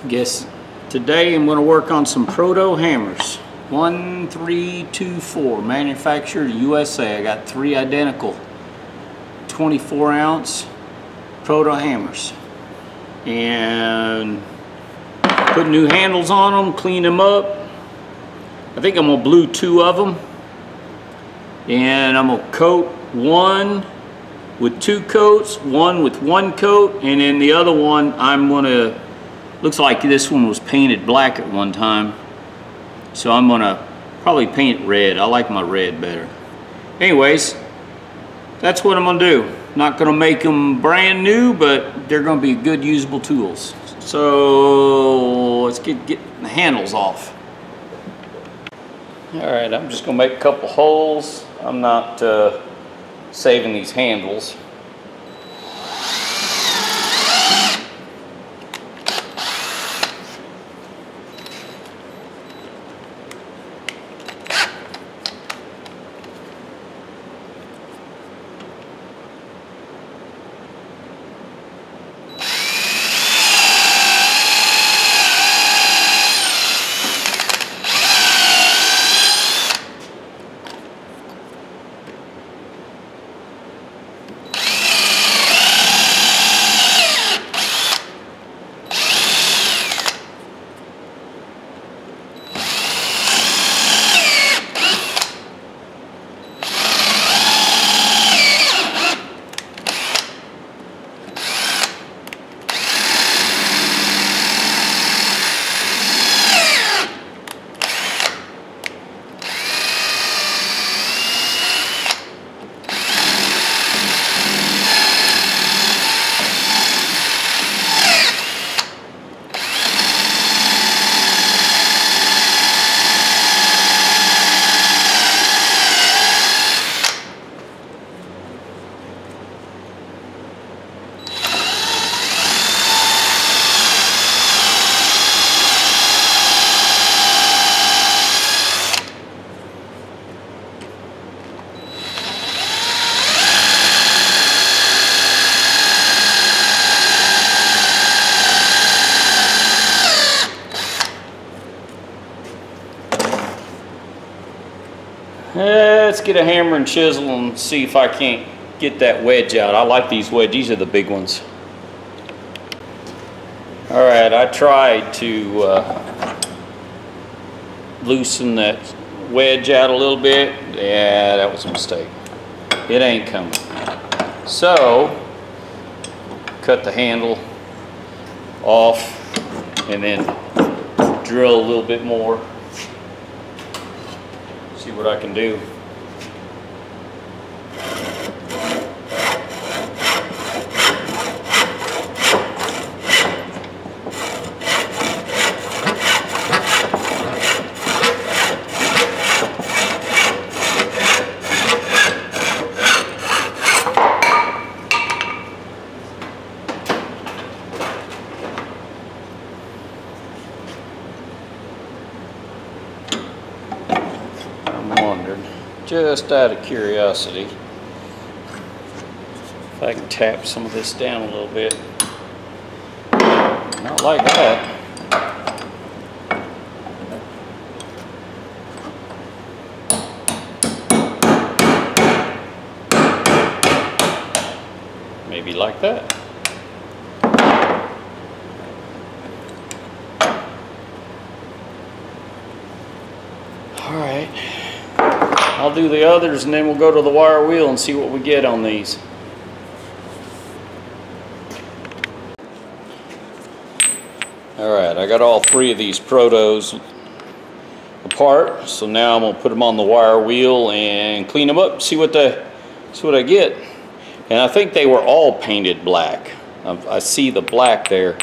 Guess today I'm going to work on some Proto hammers. 1324, manufactured USA. I got 3 identical 24-ounce Proto hammers, and put new handles on them, clean them up. I think I'm gonna blue 2 of them, and I'm gonna coat one with 2 coats, one with 1 coat, and then the other one I'm gonna, looks like this one was painted black at one time, so I'm gonna probably paint it red. I like my red better. Anyways, that's what I'm gonna do. Not gonna make them brand new, but they're gonna be good usable tools. So let's get the handles off. All right, I'm just gonna make a couple holes. I'm not saving these handles. Let's get a hammer and chisel and see if I can't get that wedge out. I like these wedges. These are the big ones. All right, I tried to loosen that wedge out a little bit. Yeah, that was a mistake. It ain't coming. So, cut the handle off and then drill a little bit more. See what I can do. Just out of curiosity, if I can tap some of this down a little bit. Not like that. Maybe like that. All right. I'll do the others and then we'll go to the wire wheel and see what we get on these. Alright, I got all 3 of these Protos apart, so now I'm going to put them on the wire wheel and clean them up, see what I get. And I think they were all painted black. I see the black there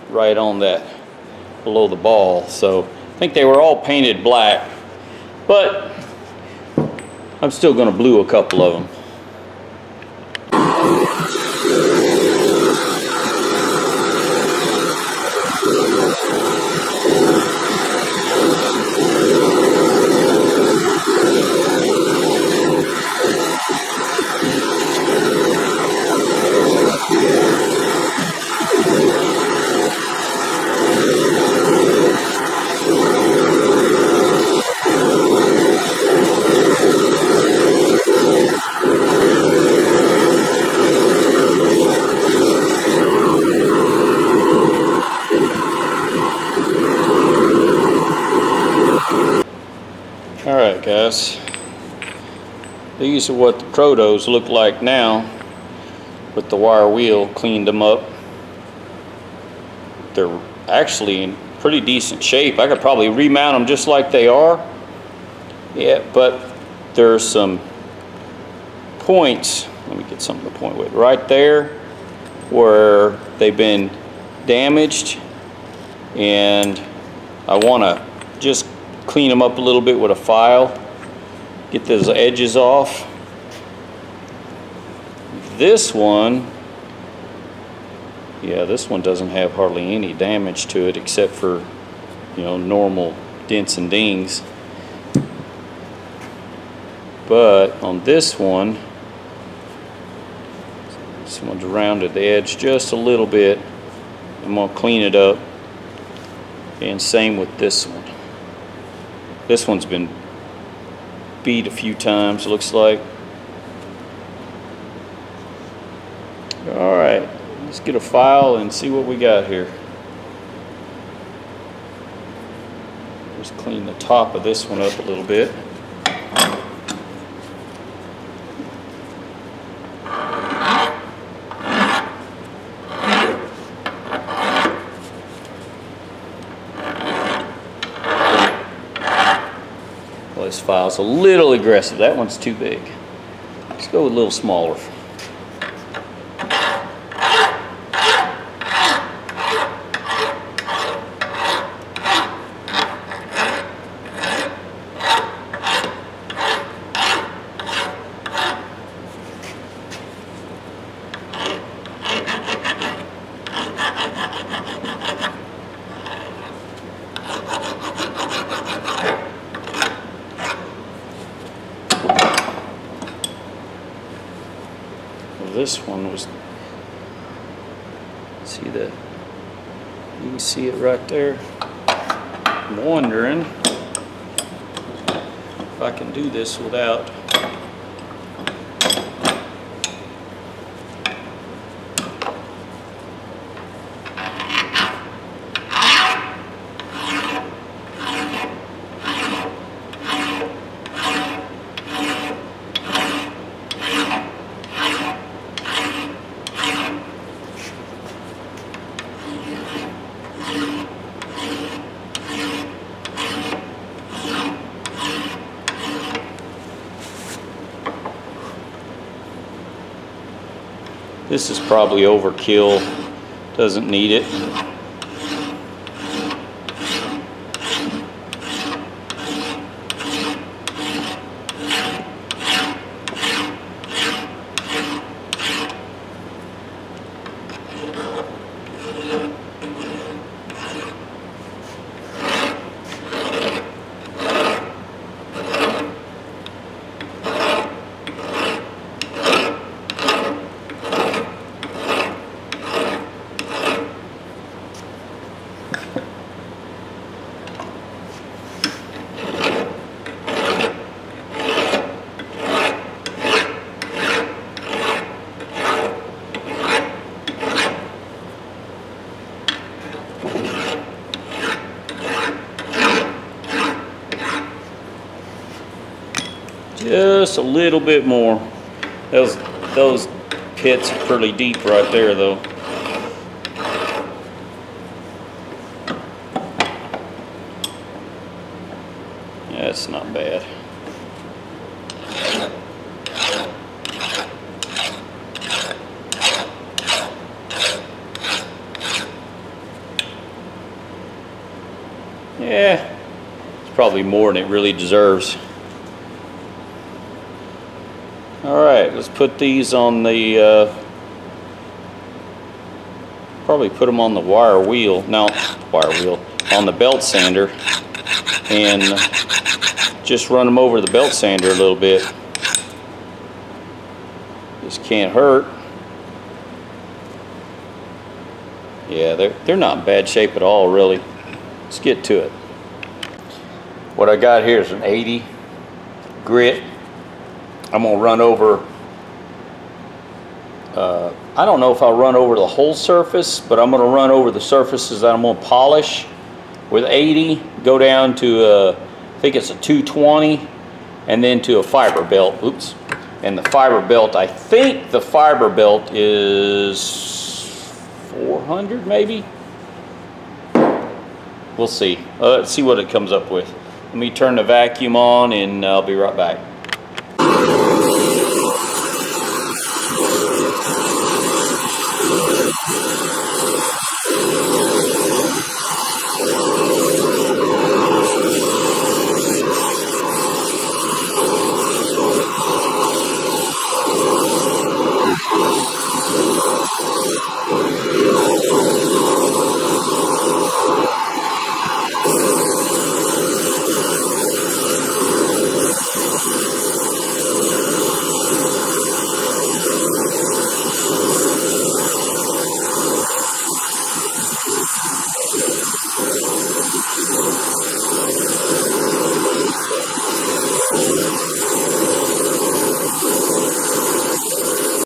right on that below the ball, so I think they were all painted black, but I'm still going to blue a couple of them. process. These are what the Protos look like now with the wire wheel. Cleaned them up. They're actually in pretty decent shape. I could probably remount them just like they are. Yeah, but there's some points. Let me get something to point with. Right there where they've been damaged, and I want to just clean them up a little bit with a file. Get those edges off. This one, yeah, this one doesn't have hardly any damage to it except for, you know, normal dents and dings. But on this one's rounded the edge just a little bit. I'm going to clean it up. And same with this one. This one's been beat a few times, looks like. Alright, let's get a file and see what we got here. Just clean the top of this one up a little bit. This file's a little aggressive. That one's too big. Let's go with a little smaller. This one was, see that, you can see it right there. I'm wondering if I can do this without This is probably overkill, doesn't need it. Just a little bit more. Those pits are pretty deep right there though. That's not bad. Yeah, it's probably more than it really deserves. Alright, let's put these on the, probably put them on the wire wheel, no, wire wheel, on the belt sander, and just run them over the belt sander a little bit. This can't hurt. Yeah, they're not in bad shape at all, really. Let's get to it. What I got here is an 80 grit. I'm going to run over, I don't know if I'll run over the whole surface, but I'm going to run over the surfaces that I'm going to polish with 80, go down to, I think it's a 220, and then to a fiber belt. Oops. And the fiber belt, I think the fiber belt is 400 maybe? We'll see. Let's see what it comes up with. Let me turn the vacuum on and I'll be right back.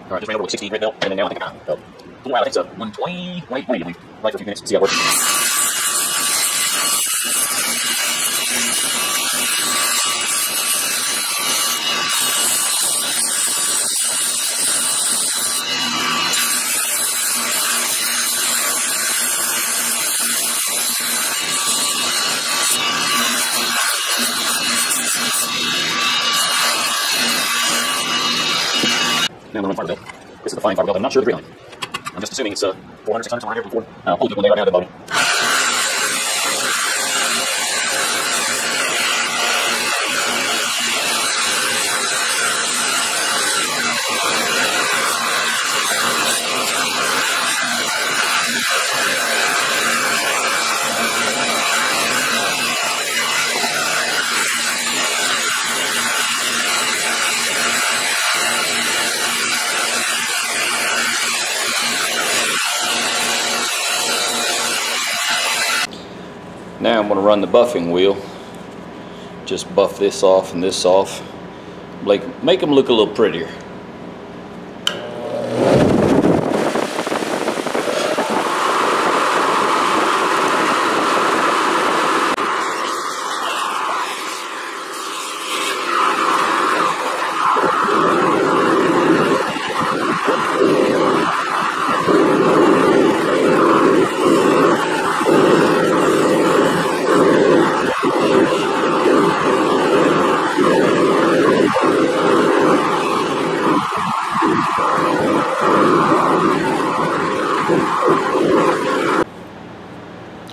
Alright, just ran over with 60 grit mil, and then now I think I got wow, I think it's a 120. Wait for a few minutes, see how it works. Now I'm going to run fiber belt. This is the fine fiber belt. I'm not sure of the grit on it. I'm just assuming it's 400, 600, somewhere here before. Hold it one day right now to the bottom. Now I'm going to run the buffing wheel. Just buff this off and this off. Make them look a little prettier.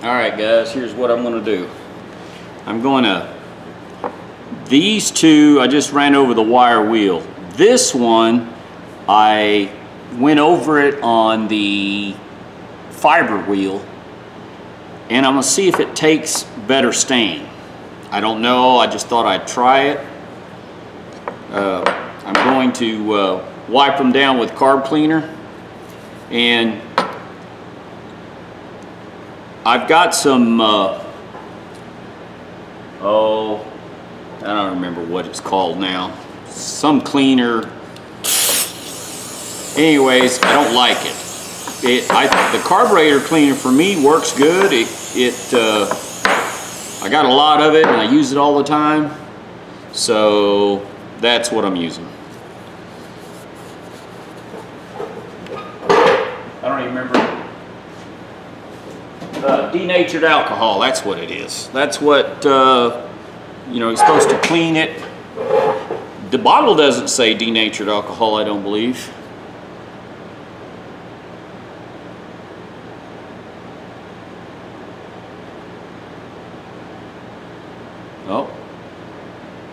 Alright guys, here's what I'm going to do. These two, I just ran over the wire wheel. This one, I went over it on the fiber wheel, and I'm going to see if it takes better stain. I don't know, I just thought I'd try it. I'm going to wipe them down with carb cleaner, and I've got some, I don't remember what it's called now. Some cleaner. Anyways, I don't like it. The carburetor cleaner for me works good. I got a lot of it and I use it all the time. So that's what I'm using. I don't even remember. Denatured alcohol, that's what it is. That's what, you know, it's supposed to clean it. The bottle doesn't say denatured alcohol, I don't believe. Oh,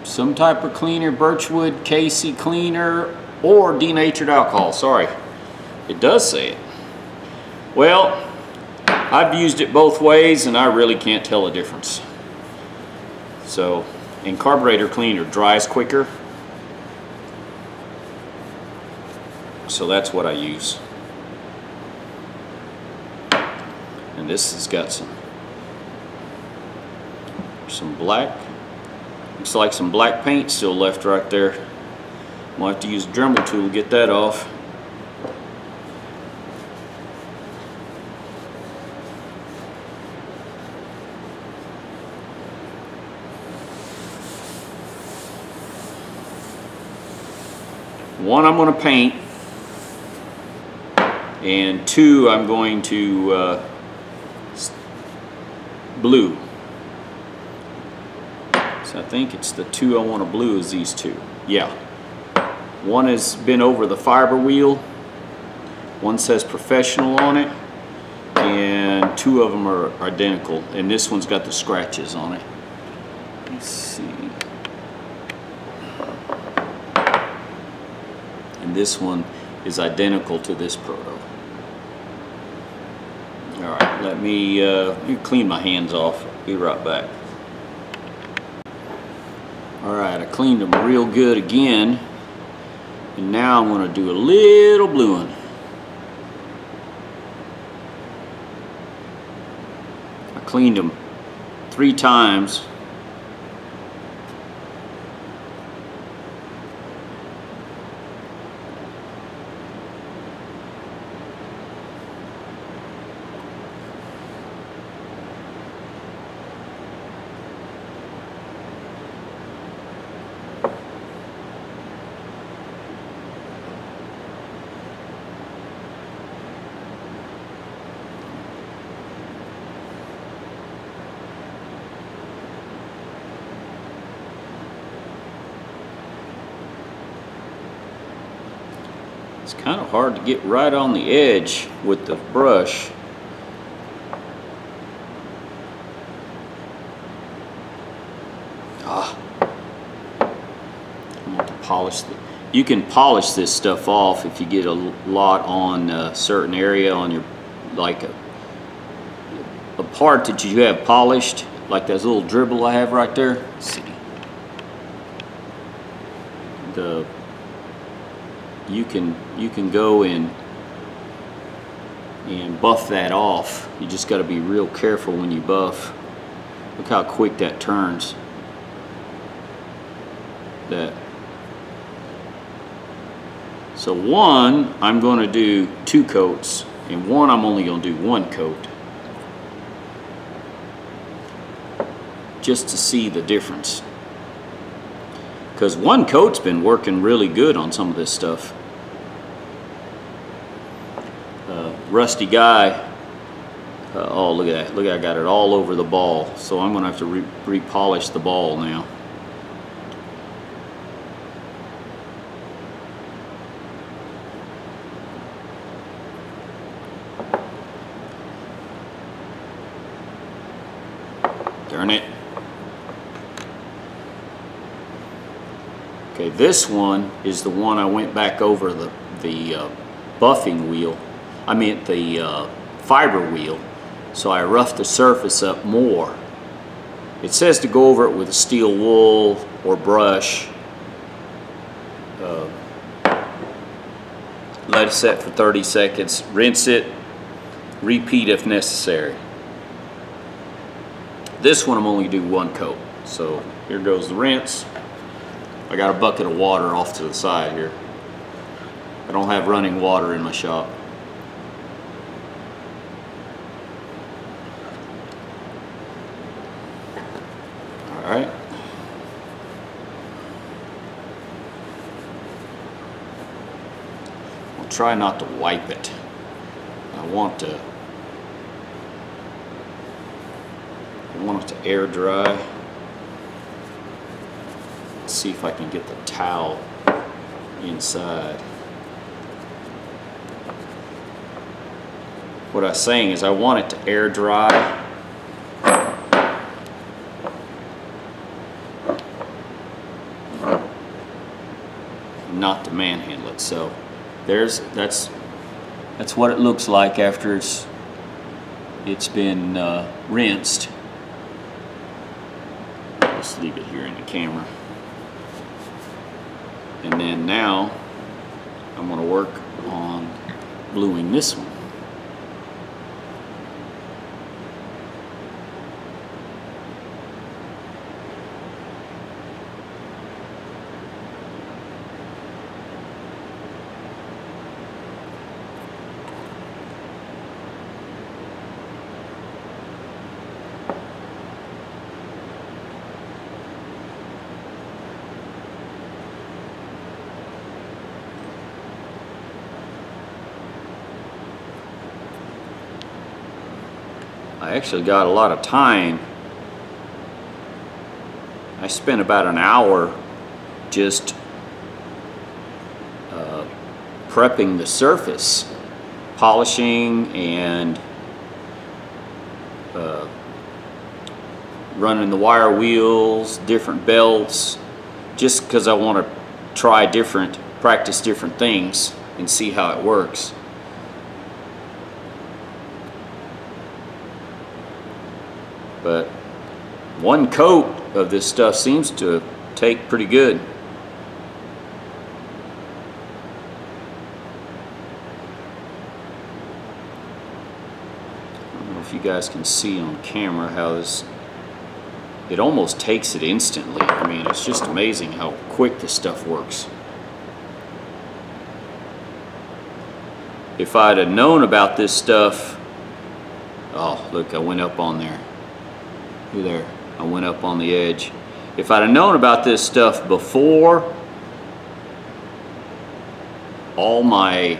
some type of cleaner, Birchwood, Casey cleaner, or denatured alcohol, sorry. It does say it. Well, I've used it both ways and I really can't tell a difference. So, and carburetor cleaner dries quicker. So that's what I use. And this has got some black. Looks like some black paint still left right there. Might have to use a Dremel tool to get that off. One I'm going to paint, and two I'm going to blue. So I think it's the two I want to blue is these two. Yeah. One has been over the fiber wheel. One says professional on it. And two of them are identical. And this one's got the scratches on it. Let's see. And this one is identical to this Proto. Alright, let me clean my hands off. I'll be right back. Alright, I cleaned them real good again. And now I'm going to do a little bluing. I cleaned them 3 times. It's kind of hard to get right on the edge with the brush. I want to polish the. You can polish this stuff off if you get a lot on a certain area on your, like a part that you have polished, like that little dribble I have right there. Let's see. You can go and buff that off. You just got to be real careful when you buff. Look how quick that turns. So one I'm going to do 2 coats, and one I'm only going to do 1 coat, just to see the difference. Because 1 coat's been working really good on some of this stuff. Rusty guy, oh look at that, look, I got it all over the ball, so I'm going to have to re-polish the ball now. Darn it. Okay, this one is the one I went back over the buffing wheel. I mean the fiber wheel. So I roughed the surface up more. It says to go over it with a steel wool or brush. Let it set for 30 seconds. Rinse it. Repeat if necessary. This one I'm only do 1 coat. So here goes the rinse. I got a bucket of water off to the side here. I don't have running water in my shop. Alright. I'll try not to wipe it. I want it to air dry. Let's see if I can get the towel inside. What I was saying is I want it to air dry. Not to manhandle it. So that's what it looks like after it's been rinsed. Let's leave it here in the camera. And then now I'm going to work on bluing this one. I actually got a lot of time. I spent about an hour just prepping the surface, polishing and running the wire wheels, different belts, just because I want to try practice different things and see how it works. But one coat of this stuff seems to take pretty good. I don't know if you guys can see on camera how this, it almost takes it instantly. I mean, it's just amazing how quick this stuff works. If I'd have known about this stuff, oh look, I went up on there. Look there, I went up on the edge. If I'd have known about this stuff before all my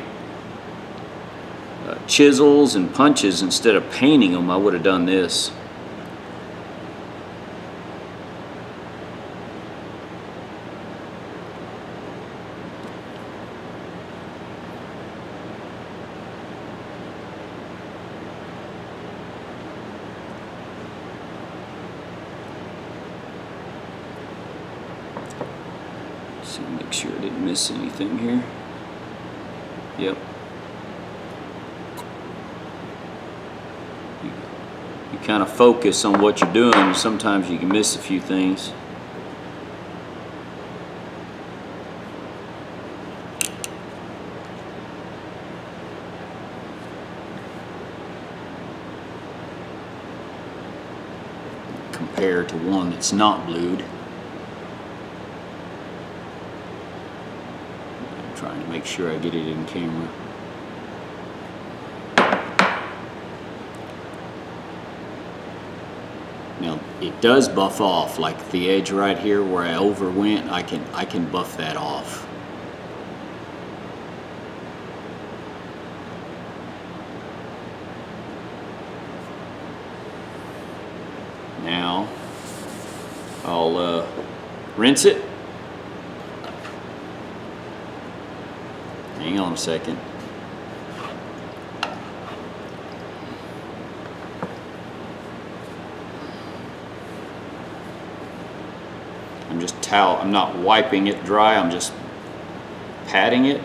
chisels and punches, instead of painting them, I would have done this. So make sure I didn't miss anything here. Yep. You kind of focus on what you're doing, and sometimes you can miss a few things. Compared to one that's not blued. Trying to make sure I get it in camera. Now it does buff off, like the edge right here where I overwent, I can buff that off. Now I'll rinse it. Hang on a second. I'm not wiping it dry, I'm just patting it.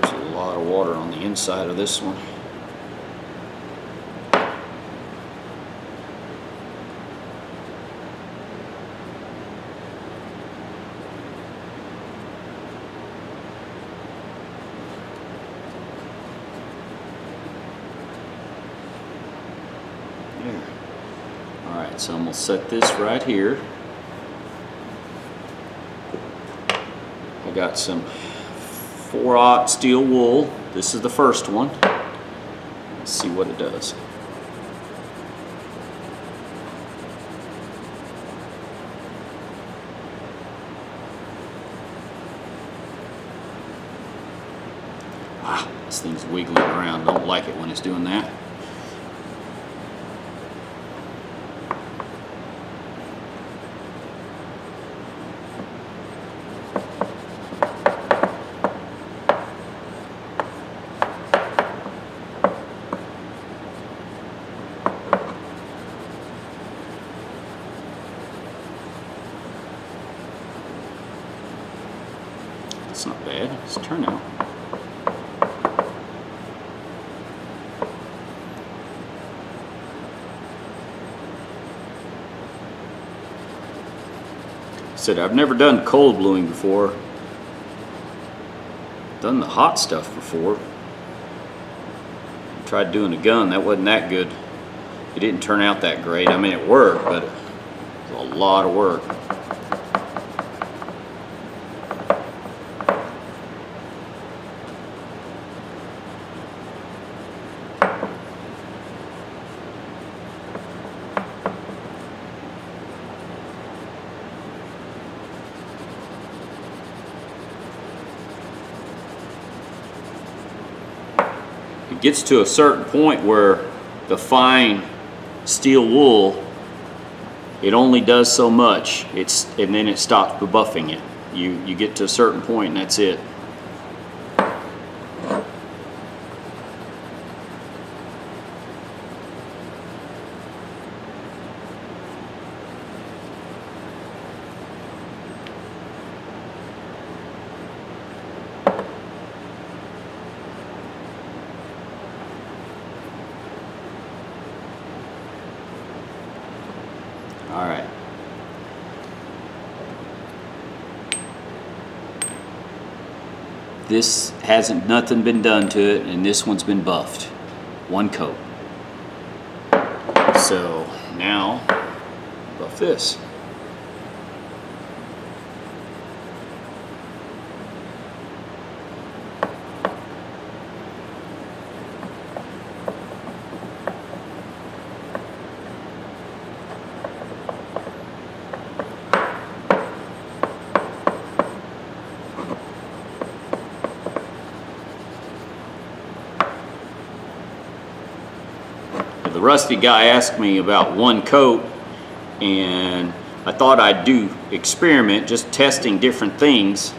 There's a lot of water on the inside of this one. Alright, so I'm going to set this right here. I got some 4/0 steel wool. This is the first one. Let's see what it does. Ah, this thing's wiggling around. Don't like it when it's doing that. It's not bad. It's a turnout. I said I've never done cold bluing before. Done the hot stuff before. Tried doing a gun. That wasn't that good. It didn't turn out that great. I mean, it worked, but it was a lot of work. gets to a certain point where the fine steel wool, it only does so much. And then it stops buffing it. You get to a certain point and that's it. All right. This hasn't nothing been done to it, and this one's been buffed. One coat. So now buff this. The rusty guy asked me about one coat, and I thought I'd do experiment, just testing different things.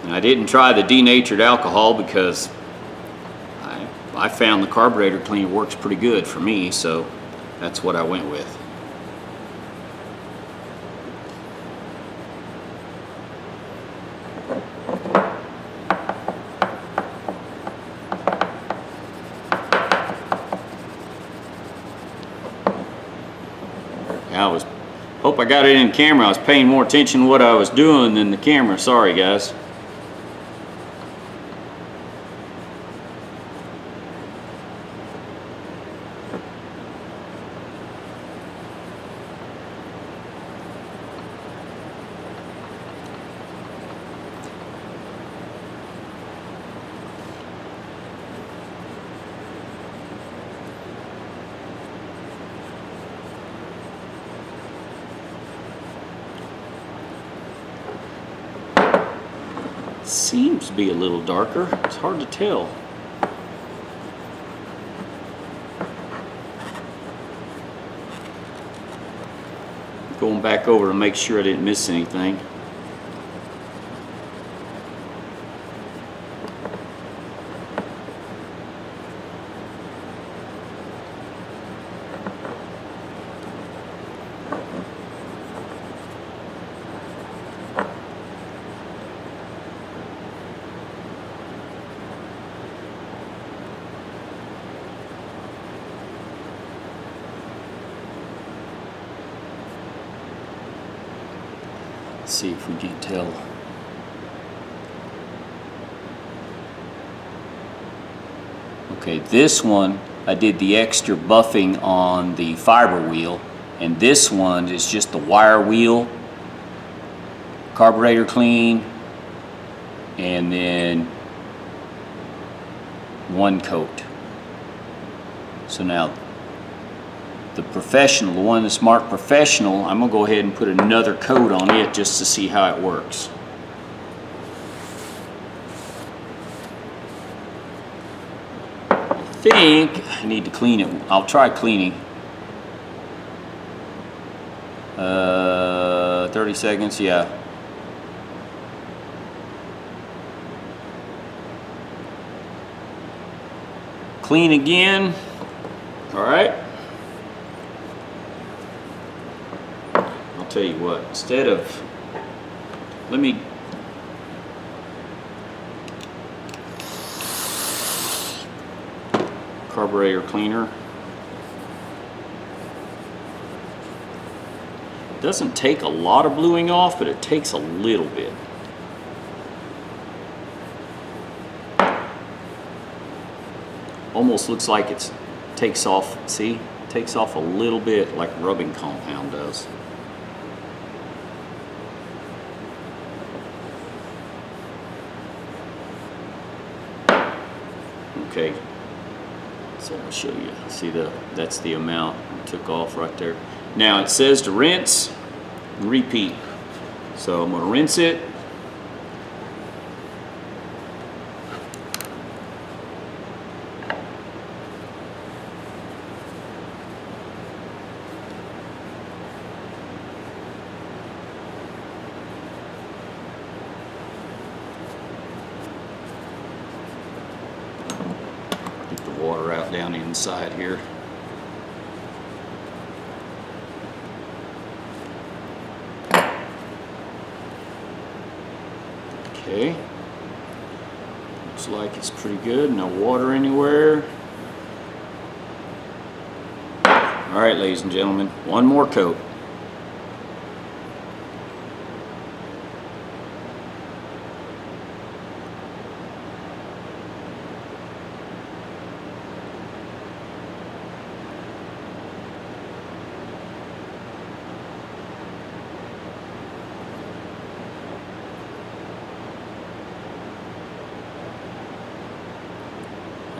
And I didn't try the denatured alcohol because I found the carburetor cleaner works pretty good for me, so that's what I went with. Hope I got it in camera. I was paying more attention to what I was doing than the camera. Sorry, guys. Seems to be a little darker. It's hard to tell. Going back over to make sure I didn't miss anything. See if we can tell. Okay, this one I did the extra buffing on the fiber wheel, and this one is just the wire wheel, carburetor clean, and then one coat. So now the professional, the one that's marked professional, I'm gonna go ahead and put another coat on it just to see how it works. I think I need to clean it. I'll try cleaning. 30 seconds, yeah. Clean again. All right. Tell you what, instead of, let me carburetor cleaner. It doesn't take a lot of bluing off, but it takes a little bit. Almost looks like it takes off, see? It takes off a little bit like rubbing compound does. Okay, so I'll show you. See, that's the amount it took off right there. Now it says to rinse and repeat. So I'm going to rinse it, down inside here. Okay. Looks like it's pretty good. No water anywhere. All right, ladies and gentlemen, one more coat.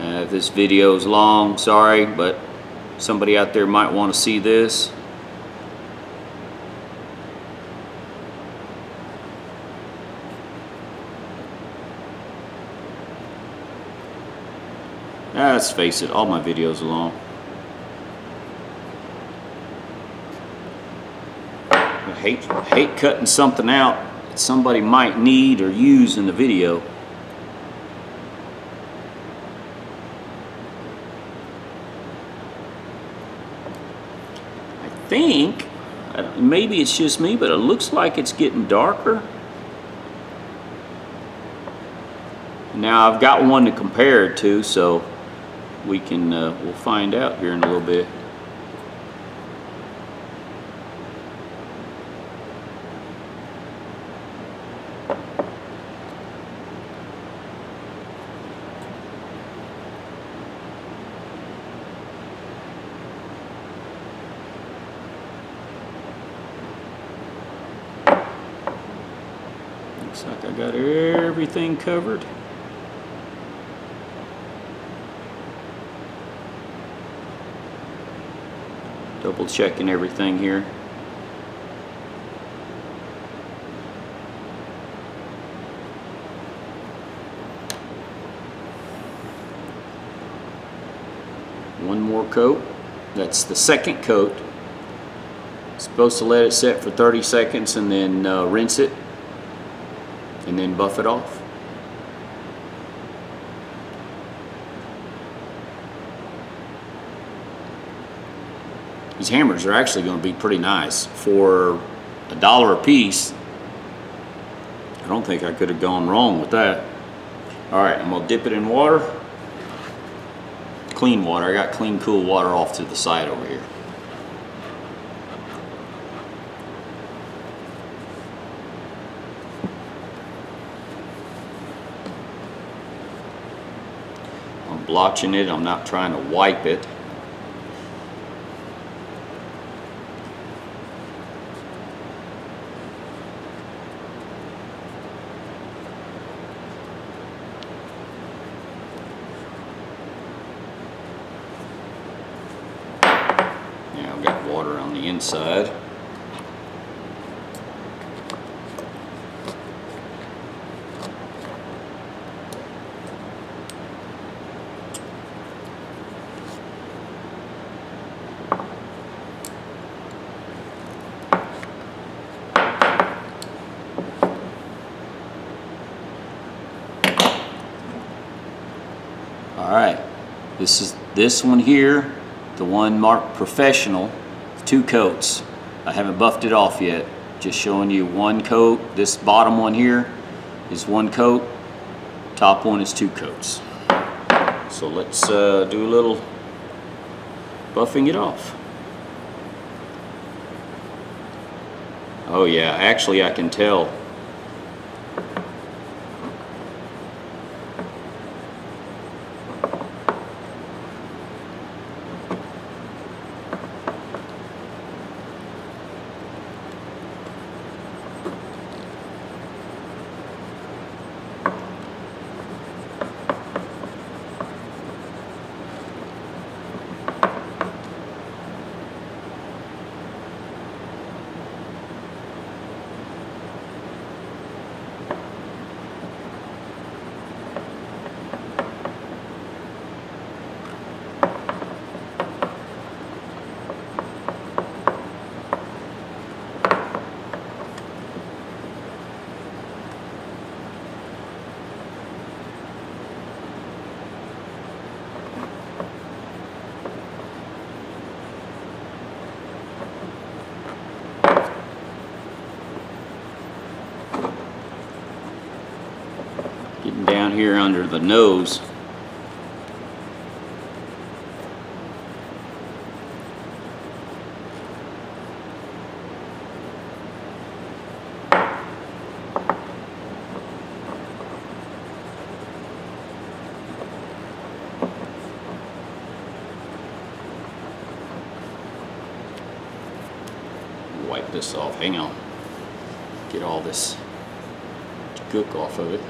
If this video is long, sorry, but somebody out there might want to see this. Let's face it, all my videos are long. I hate cutting something out that somebody might need or use in the video. I think, maybe it's just me, but it looks like it's getting darker. Now I've got one to compare it to, so we can we'll find out here in a little bit. Looks like I got everything covered. Double checking everything here. One more coat. That's the second coat. Supposed to let it set for 30 seconds and then rinse it and then buff it off. These hammers are actually going to be pretty nice. For $1 a piece, I don't think I could have gone wrong with that. Alright, I'm going to dip it in water. Clean water. I got clean, cool water off to the side over here. I'm blotching it. I'm not trying to wipe it. Water on the inside. All right, this is this one here, the one marked professional. 2 coats. I haven't buffed it off yet. Just showing you one coat. This bottom one here is 1 coat. Top one is 2 coats. So let's do a little buffing it off. Oh yeah, actually I can tell. down here under the nose. Wipe this off. Hang on. Get all this gook off of it.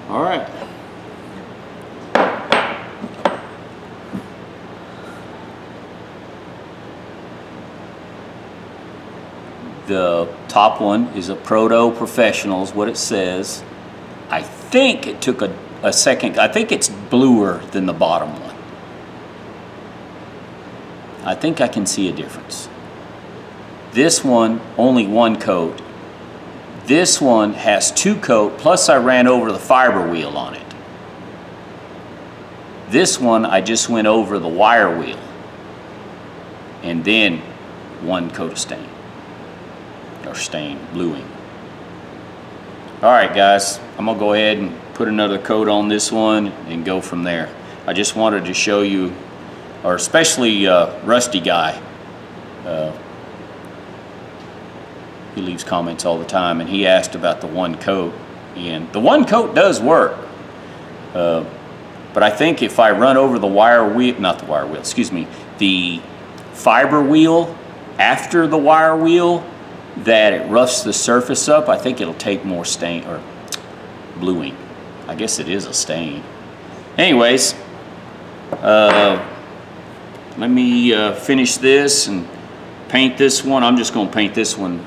All right. The top one is a Proto Professional, is what it says. I think it took a second. I think it's bluer than the bottom one. I think I can see a difference. This one, only one coat. This one has 2 coat, plus I ran over the fiber wheel on it. This one, I just went over the wire wheel. And then 1 coat of stain. Or stain, bluing. Alright guys, I'm going to go ahead and put another coat on this one and go from there. I just wanted to show you, or especially Rusty Guy. He leaves comments all the time, and he asked about the 1 coat, and the 1 coat does work. But I think if I run over the wire wheel, not the wire wheel, excuse me, the fiber wheel after the wire wheel, that it roughs the surface up. I think it'll take more stain, or bluing. I guess it is a stain. Anyways, let me finish this and paint this one. I'm just going to paint this one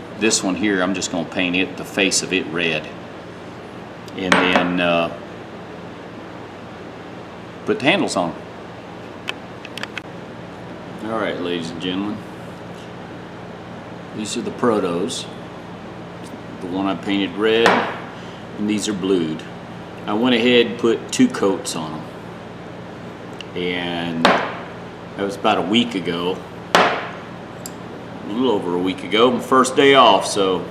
here. I'm just going to paint it, the face of it, red, and then put the handles on. All right, ladies and gentlemen, these are the Protos. The one I painted red, and these are blued. I went ahead and put 2 coats on them, and that was about a week ago. A little over a week ago, my first day off, so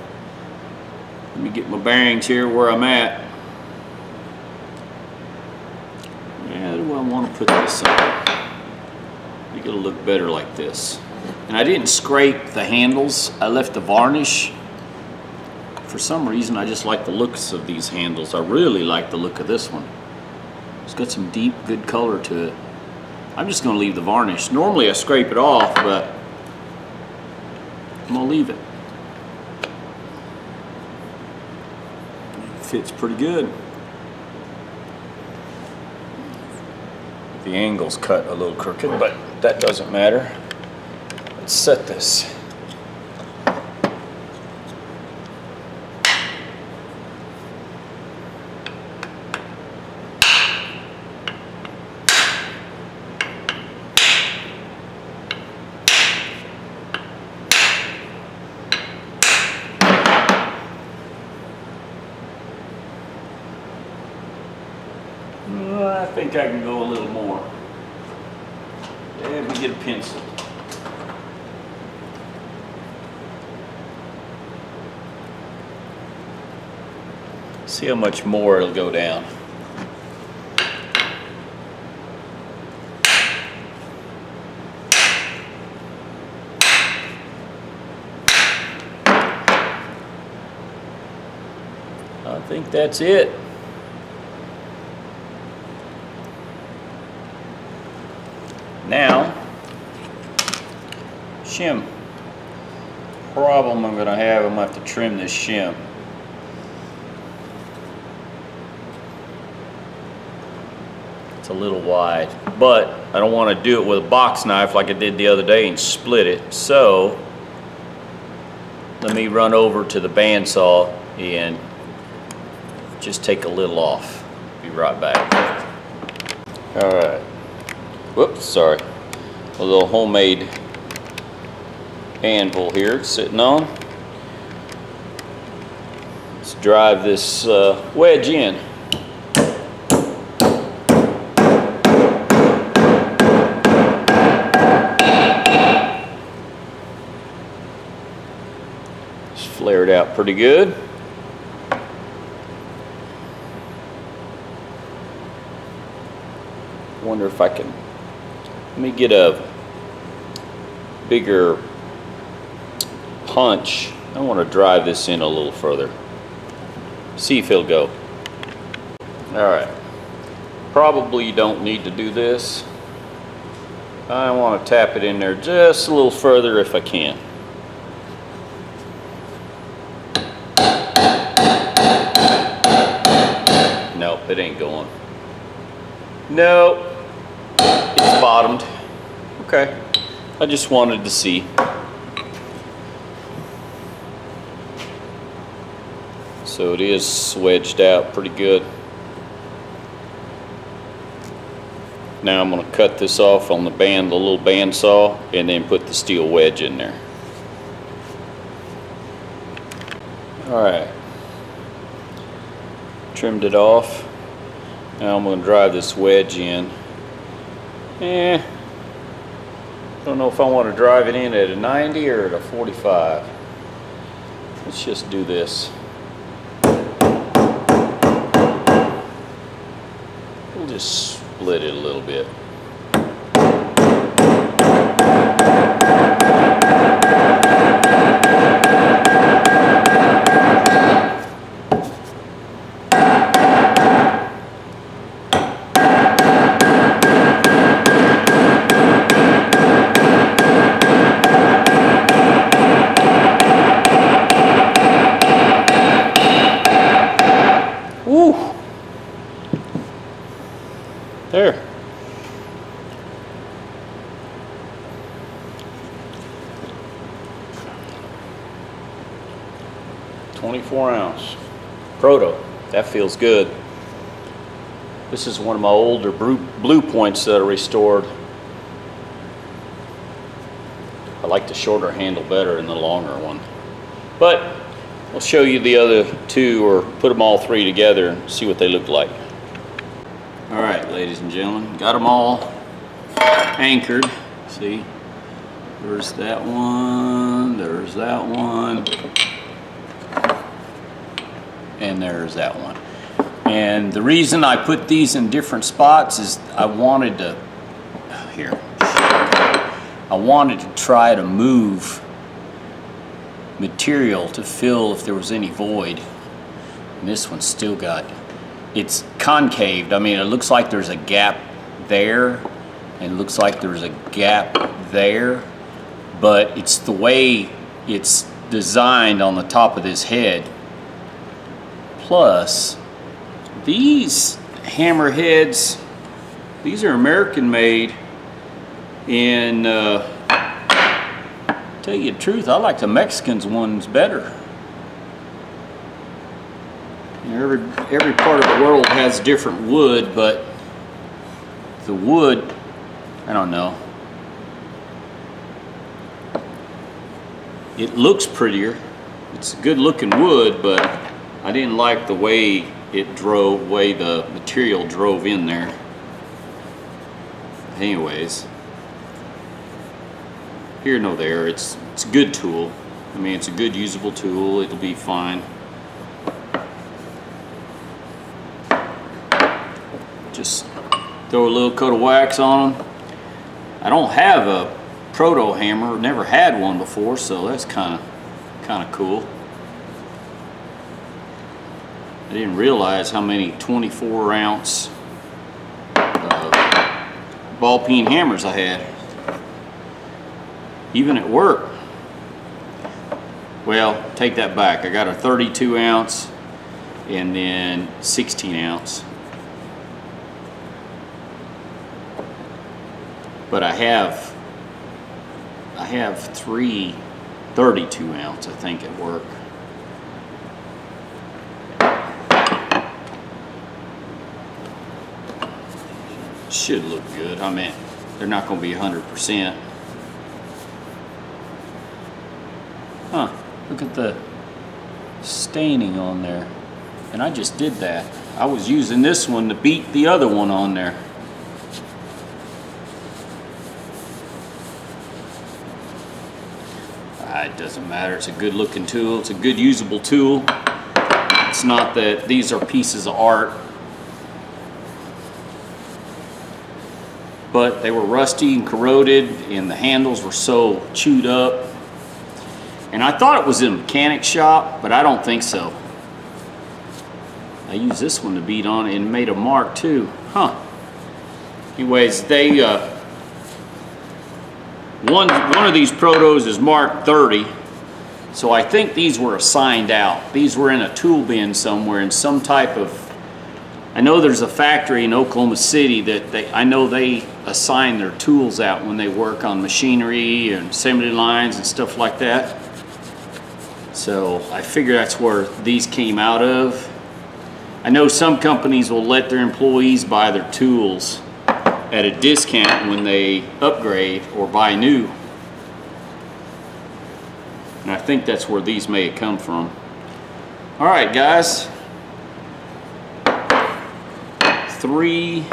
let me get my bearings here where I'm at. How do I want to put this on? I think it'll look better like this. And I didn't scrape the handles, I left the varnish. For some reason I just like the looks of these handles. I really like the look of this one. It's got some deep, good color to it. I'm just going to leave the varnish. Normally I scrape it off, but I'm going to leave it. It fits pretty good. The angle's cut a little crooked, but that doesn't matter. Let's set this. I think I can go a little more. Let me get a pencil. See how much more it'll go down. I think that's it. Now, shim. Problem I'm going to have, I'm going to have to trim this shim. It's a little wide, but I don't want to do it with a box knife like I did the other day and split it. So, let me run over to the bandsaw and just take a little off. Be right back. All right. Whoops, sorry. A little homemade anvil here sitting on. Let's drive this wedge in. It's flared out pretty good. wonder if I can, let me get a bigger punch. I want to drive this in a little further. See if he'll go. Alright. Probably don't need to do this. I want to tap it in there just a little further if I can. Nope, it ain't going. Nope. It's bottomed. Okay. I just wanted to see. So it is wedged out pretty good. Now I'm going to cut this off on the band, the little band saw, and then put the steel wedge in there. Alright. Trimmed it off. Now I'm going to drive this wedge in. I don't know if I want to drive it in at a 90 or at a 45. Let's just do this. We'll just split it a little bit. There. .24-ounce Proto. That feels good. This is one of my older BluePoints that are restored. I like the shorter handle better than the longer one. But I'll show you the other two, or put them all three together and see what they look like. Alright, ladies and gentlemen, got them all anchored. See, there's that one, there's that one, and there's that one. And the reason I put these in different spots is I wanted to, I wanted to try to move material to fill if there was any void. And this one's still got, it's concaved. I mean, it looks like there's a gap there, and it looks like there's a gap there, but it's the way it's designed on the top of this head. Plus, these hammer heads, these are American made, and tell you the truth, I like the Mexicans ones better. Every part of the world has different wood, but the wood, I don't know. It looks prettier. It's a good looking wood, but I didn't like the way it drove, way the material drove in there. Anyways, here nor there, it's a good tool. I mean, it's a good usable tool. It'll be fine. Just throw a little coat of wax on them. I don't have a Proto hammer, never had one before, so that's kind of cool. I didn't realize how many 24-ounce ball peen hammers I had, even at work. Well, take that back. I got a 32-ounce and then 16-ounce. But I have 3 32-ounce, I think, at work. Should look good. I mean, they're not going to be 100%. Huh, look at the staining on there. And I just did that. I was using this one to beat the other one on there. It doesn't matter. It's a good looking tool. It's a good usable tool. It's not that these are pieces of art. but they were rusty and corroded, and the handles were so chewed up. And I thought it was in a mechanic shop, but I don't think so. I used this one to beat on it and made a mark too. Huh. Anyways, they one of these Protos is marked 30. So I think these were assigned out. These were in a tool bin somewhere in some type of, I know there's a factory in Oklahoma City that I know they assign their tools out when they work on machinery and assembly lines and stuff like that. So I figure that's where these came out of. I know some companies will let their employees buy their tools at a discount when they upgrade or buy new. And I think that's where these may have come from. All right, guys. 3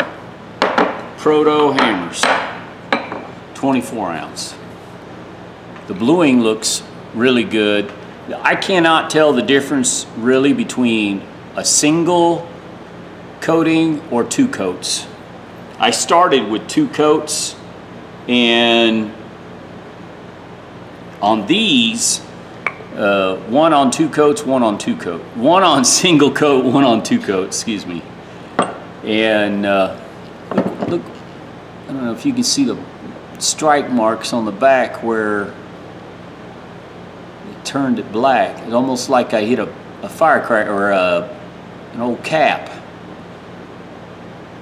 Proto hammers, 24 ounce. The bluing looks really good. I cannot tell the difference really between a single coating or 2 coats. I started with 2 coats, and on these, 1 on 2 coats, 1 on 2 coat, 1 on single coat, 1 on 2 coat, excuse me. And look, I don't know if you can see the strike marks on the back where it turned it black. It's almost like I hit a firecracker or an old cap.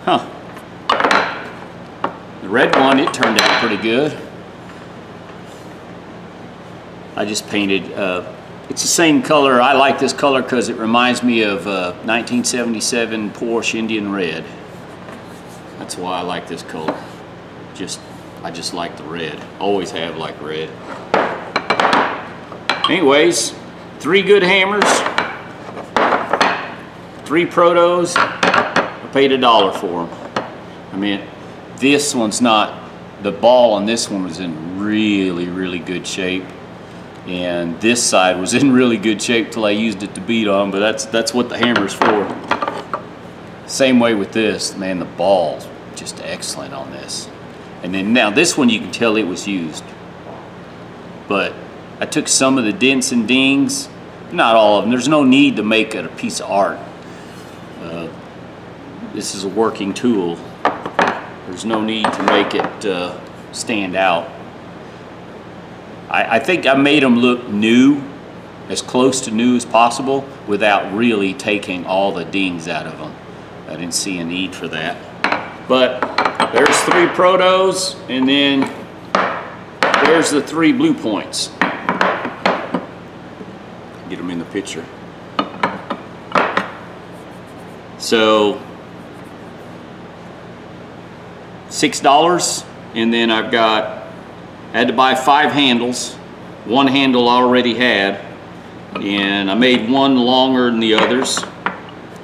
Huh. The red one, it turned out pretty good. I just painted, it's the same color. I like this color because it reminds me of 1977 Porsche Indian Red. That's why I like this color. I just like the red. Always have liked red. Anyways, 3 good hammers, 3 Protos. I paid $1 for them. I mean, this one's not, the ball on this one was in really, really good shape. And this side was in really good shape till I used it to beat on, but that's what the hammer's for. Same way with this, man, the ball's just excellent on this. And then now this one you can tell it was used. But I took some of the dents and dings, not all of them. There's no need to make it a piece of art. This is a working tool. There's no need to make it stand out. I think I made them look new, as close to new as possible, without really taking all the dings out of them. I didn't see a need for that. But there's 3 Protos, and then there's the 3 BluePoints. Get them in the picture. So $6, and then I had to buy 5 handles. 1 handle I already had, and I made one longer than the others,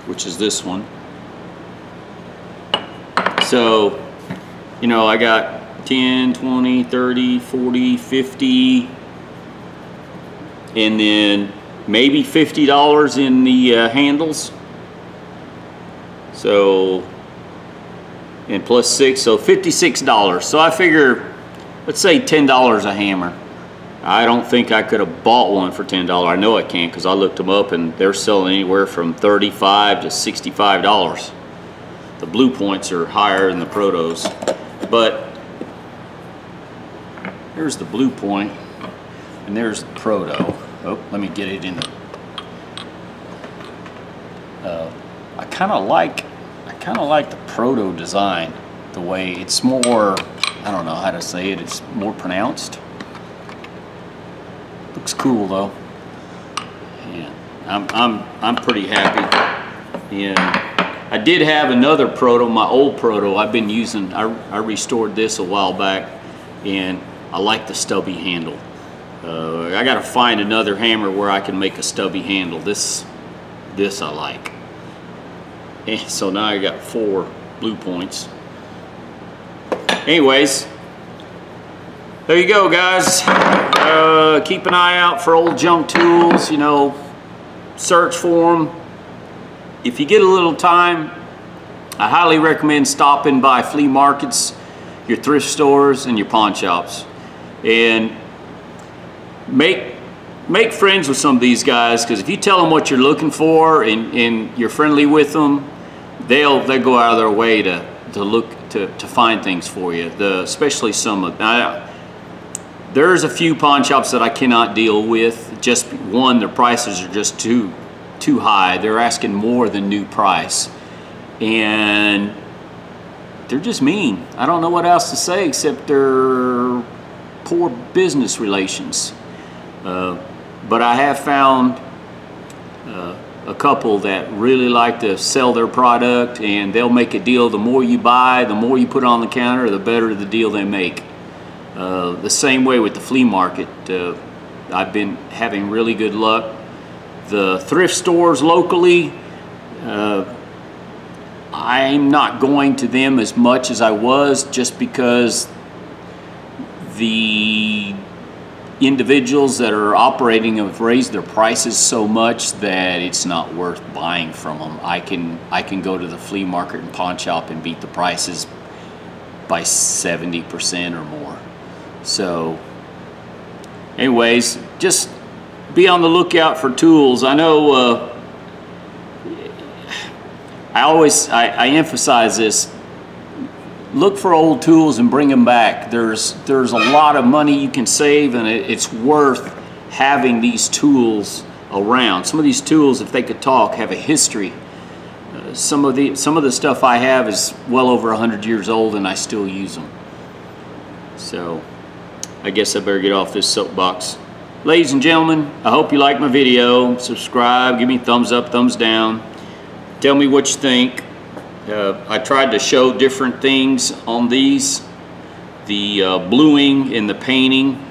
which is this one. So, you know, I got 10, 20, 30, 40, 50, and then maybe $50 in the handles. So, and plus 6, so $56. So I figure, let's say $10 a hammer. I don't think I could have bought one for $10. I know I can't because I looked them up and they're selling anywhere from $35 to $65. The BluePoints are higher than the Protos. But here's the BluePoint and there's the Proto. Oh, let me get it in the... I kind of like the Proto design. The way it's more, I don't know how to say it, it's more pronounced. Looks cool though. Yeah, I'm pretty happy. And I did have another Proto, my old Proto I've been using. I restored this a while back, and I like the stubby handle. I gotta find another hammer where I can make a stubby handle. This I like. And so now I got 4 BluePoints. Anyways, there you go, guys. Keep an eye out for old junk tools, you know, search for them. If you get a little time, I highly recommend stopping by flea markets your thrift stores and your pawn shops. And make friends with some of these guys, because if you tell them what you're looking for and you're friendly with them, they'll go out of their way to look to find things for you. Especially some of there's a few pawn shops that I cannot deal with. Just one, their prices are just too high. They're asking more than new price, and they're just mean. I don't know what else to say except they're poor business relations. But I have found a couple that really like to sell their product, and they'll make a deal. The more you buy, the more you put on the counter, the better the deal they make. The same way with the flea market. I've been having really good luck. The thrift stores locally, I'm not going to them as much as I was, just because the individuals that are operating have raised their prices so much that it's not worth buying from them. I can go to the flea market and pawn shop and beat the prices by 70% or more. So anyways, just be on the lookout for tools. I know I emphasize this. Look for old tools and bring them back. There's a lot of money you can save, and it's worth having these tools around. Some of these tools, if they could talk, have a history. Some of the stuff I have is well over 100 years old, and I still use them. So I guess I better get off this soapbox. Ladies and gentlemen, I hope you like my video. Subscribe, give me a thumbs up, thumbs down. Tell me what you think. I tried to show different things on these. The bluing and the painting.